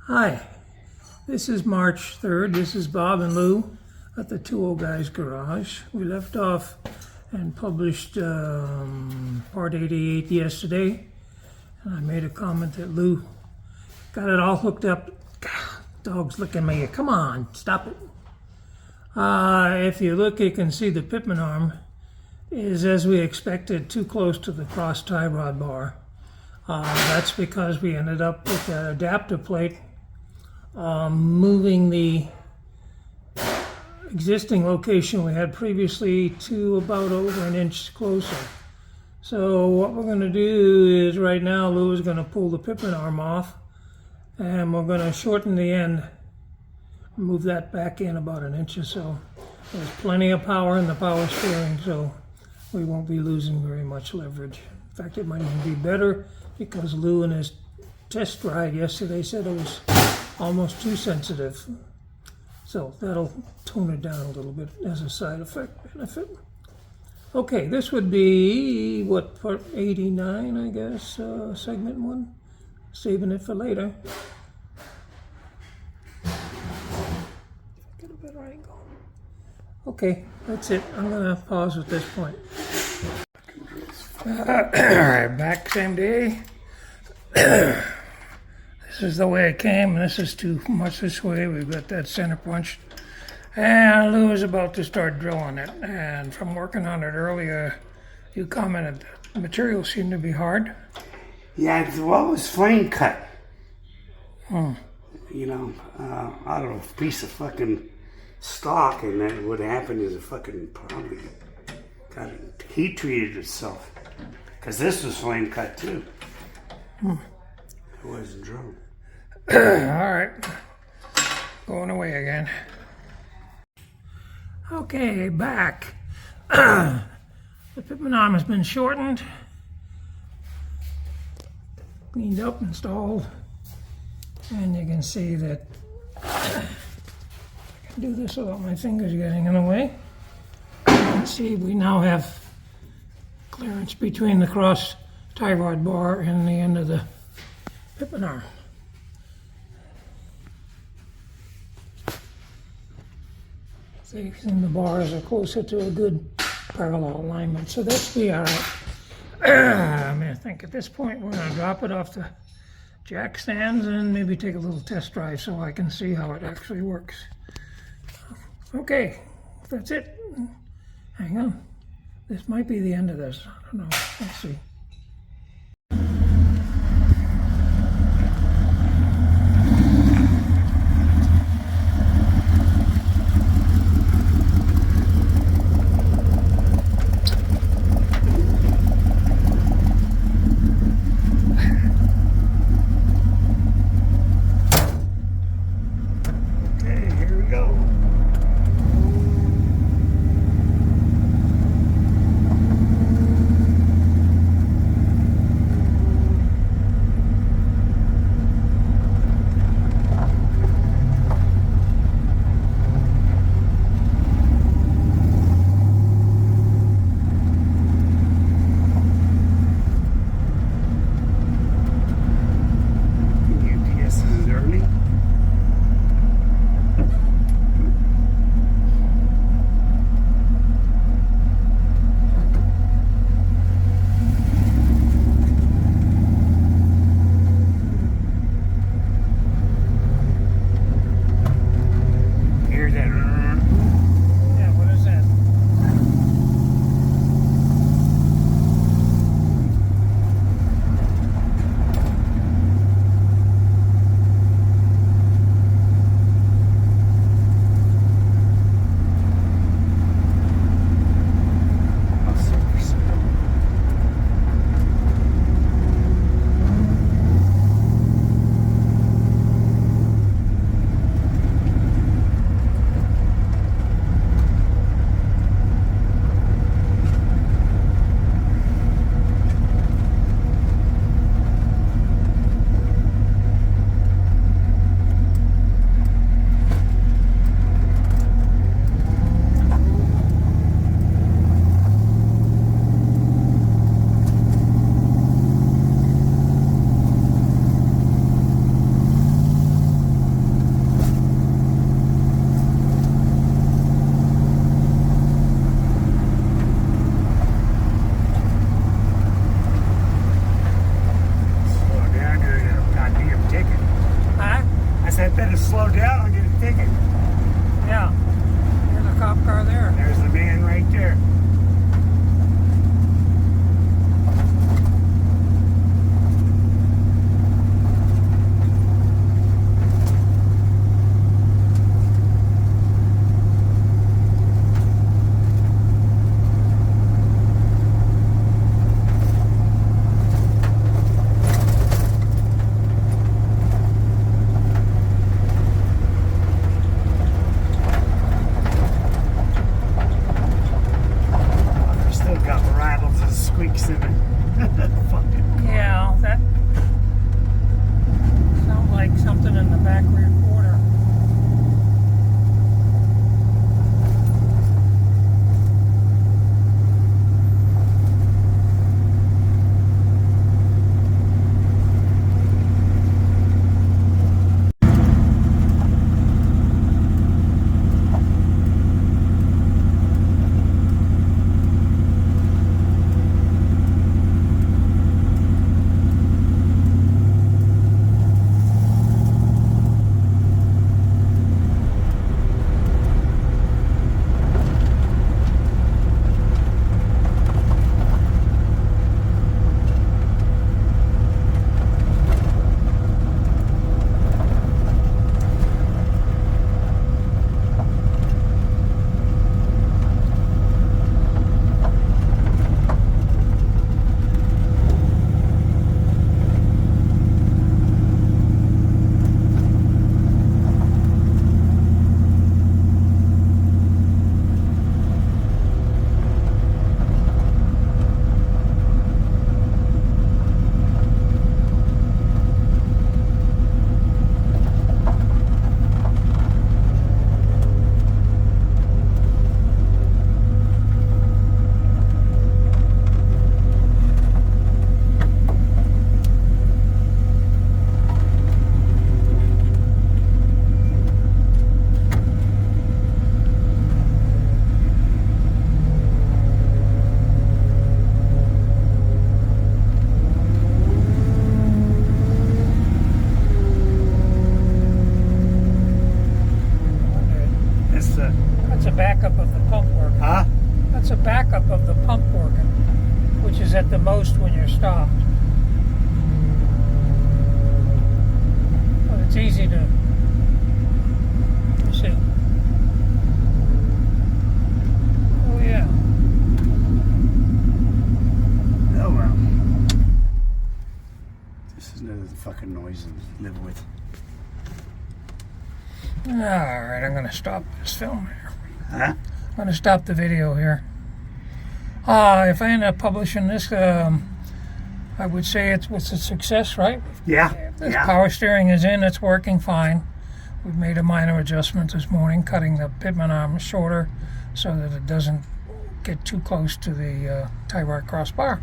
Hi, this is March 3rd. This is Bob and Lou at the Two Old Guys Garage. We left off and published part 88 yesterday. And I made a comment that Lou got it all hooked up. God, dog's licking me. Come on, stop it. If you look, you can see the pitman arm is, as we expected, too close to the cross tie rod bar. That's because we ended up with an adapter plate moving the existing location we had previously to about over an inch closer. So what we're going to do is right now Lou is going to pull the pitman arm off and we're going to shorten the end, move that back in about an inch or so. There's plenty of power in the power steering, so we won't be losing very much leverage. In fact, it might even be better because Lou in his test ride yesterday said it was almost too sensitive. So that'll tone it down a little bit as a side effect benefit. Okay, this would be, what, part 89, I guess, segment 1. Saving it for later. Get a better angle. Okay, that's it. I'm going to pause at this point. Alright, back same day. This is the way it came, and this is too much this way. We've got that center punched. And Lou is about to start drilling it. And from working on it earlier, you commented that the material seemed to be hard. Yeah, well, it was flame cut. Hmm. You know, out of a piece of fucking stock, and then what happened is it fucking probably got heat treated itself. Because this was flame cut too. Hmm. It wasn't drilled. Alright, going away again. Okay, back. The pitman arm has been shortened, cleaned up, installed, and you can see that I can do this without my fingers getting in the way. You can see we now have clearance between the cross tie rod bar and the end of the pitman arm. See, and the bars are closer to a good parallel alignment, so that should be all right. I think at this point we're going to drop it off the jack stands and maybe take a little test drive so I can see how it actually works. Okay, that's it. Hang on. This might be the end of this. I don't know. Let's see. better slow down. I'll get a ticket. Yeah. There's a cop car there. There's the man right there. Squeaks in it. Fucking yeah, that sounds like something in the back rear quarter. That's a backup of the pump working. Huh? That's a backup of the pump working, which is at the most when you're stopped. But it's easy to, let's see. Oh yeah. Oh well. This is another fucking noise to live with. Alright, I'm going to stop this film here. Huh? I'm going to stop the video here. If I end up publishing this, I would say it's a success, right? Yeah. The Yeah. power steering is in, it's working fine. We've made a minor adjustment this morning, cutting the pitman arm shorter so that it doesn't get too close to the tie rod crossbar.